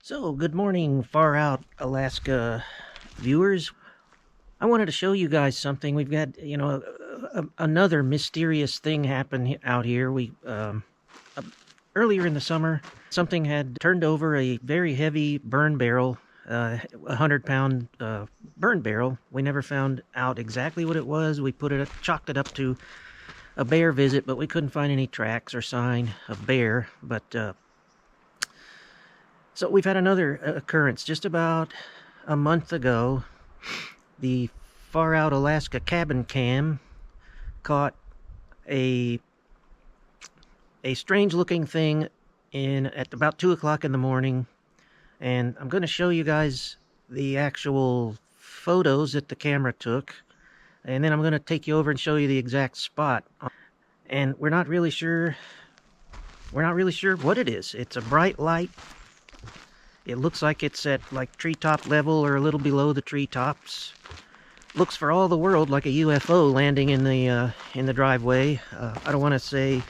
So, good morning, far out Alaska viewers. I wanted to show you guys something. We've got, another mysterious thing happen out here. Earlier in the summer, something had turned over a very heavy burn barrel, 100-pound burn barrel. We never found out exactly what it was. We chalked it up to a bear visit, but we couldn't find any tracks or sign of bear. So we've had another occurrence. Just about a month ago, the far out Alaska cabin cam caught a strange looking thing at about 2 o'clock in the morning, and I'm going to show you guys the actual photos that the camera took, and then I'm going to take you over and show you the exact spot. And we're not really sure what it is. It's a bright light. It looks like it's at like treetop level or a little below the treetops. Looks for all the world like a UFO landing in the driveway. I don't want to say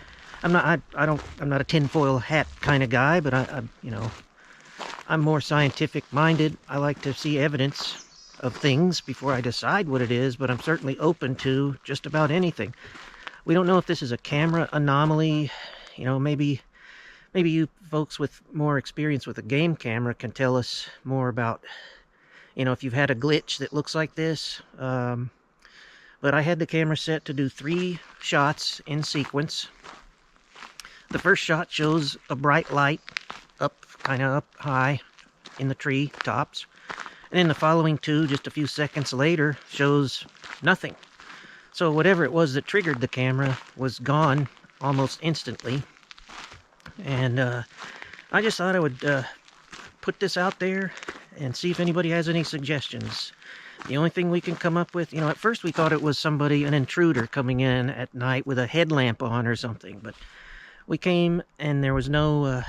I'm not a tinfoil hat kind of guy, but I'm more scientific minded. I like to see evidence of things before I decide what it is, but I'm certainly open to just about anything. We don't know if this is a camera anomaly. Maybe you folks with more experience with a game camera can tell us more about, if you've had a glitch that looks like this. But I had the camera set to do 3 shots in sequence. The first shot shows a bright light kind of up high in the tree tops. And then the following 2, just a few seconds later, shows nothing. So whatever it was that triggered the camera was gone almost instantly. And I just thought I would put this out there and see if anybody has any suggestions. The only thing we can come up with, at first we thought it was an intruder coming in at night with a headlamp on or something, but we came and there was no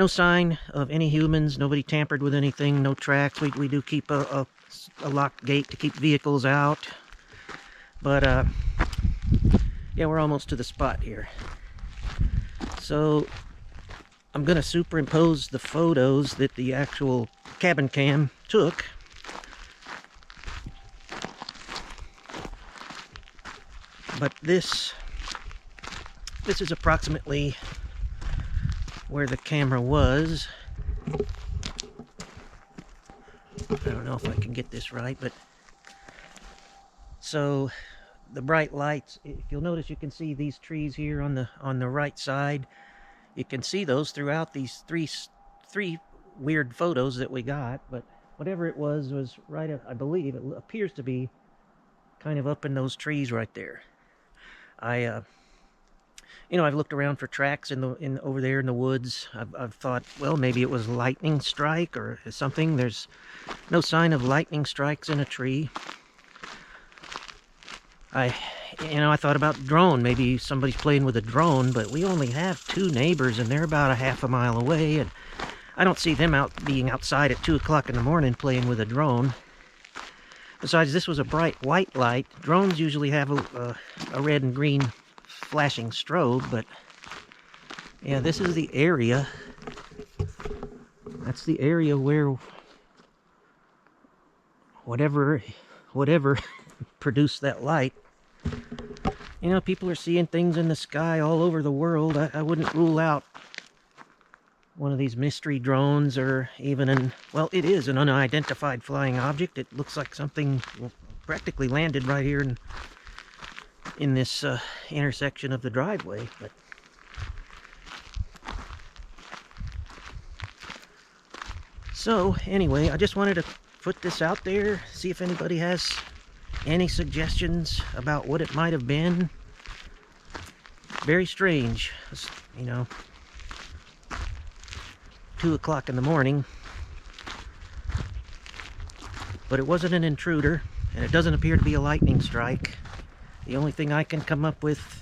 sign of any humans. Nobody tampered with anything, no tracks. We do keep a locked gate to keep vehicles out, but yeah, we're almost to the spot here. So I'm going to superimpose the photos that the actual cabin cam took. But this is approximately where the camera was. I don't know if I can get this right, but so the bright lights, if you'll notice, you can see these trees here on the right side. You can see those throughout these three weird photos that we got, but whatever it was right up, I believe it appears to be kind of up in those trees right there. I've looked around for tracks over there in the woods. I've thought, well, maybe it was lightning strike or something. There's no sign of lightning strikes in a tree. I thought about drone. Maybe somebody's playing with a drone, but we only have 2 neighbors, and they're about a half a mile away, and I don't see them being outside at 2 o'clock in the morning playing with a drone. Besides, this was a bright white light. Drones usually have a red and green flashing strobe, but yeah, this is the area. That's the area where whatever produced that light. People are seeing things in the sky all over the world. I wouldn't rule out one of these mystery drones, or even it is an unidentified flying object. It looks like something practically landed right here in this intersection of the driveway. But so anyway, I just wanted to put this out there, see if anybody has any suggestions about what it might have been. Very strange, 2 o'clock in the morning. But it wasn't an intruder, and it doesn't appear to be a lightning strike. The only thing I can come up with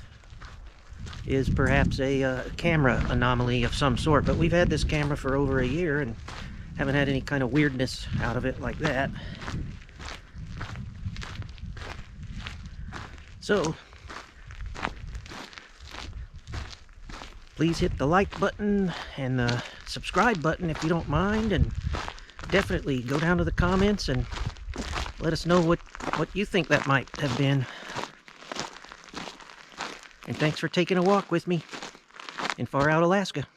is perhaps a camera anomaly of some sort. But we've had this camera for over a year and haven't had any kind of weirdness out of it like that. So please hit the like button and the subscribe button if you don't mind, and definitely go down to the comments and let us know what you think that might have been. And thanks for taking a walk with me in far out Alaska.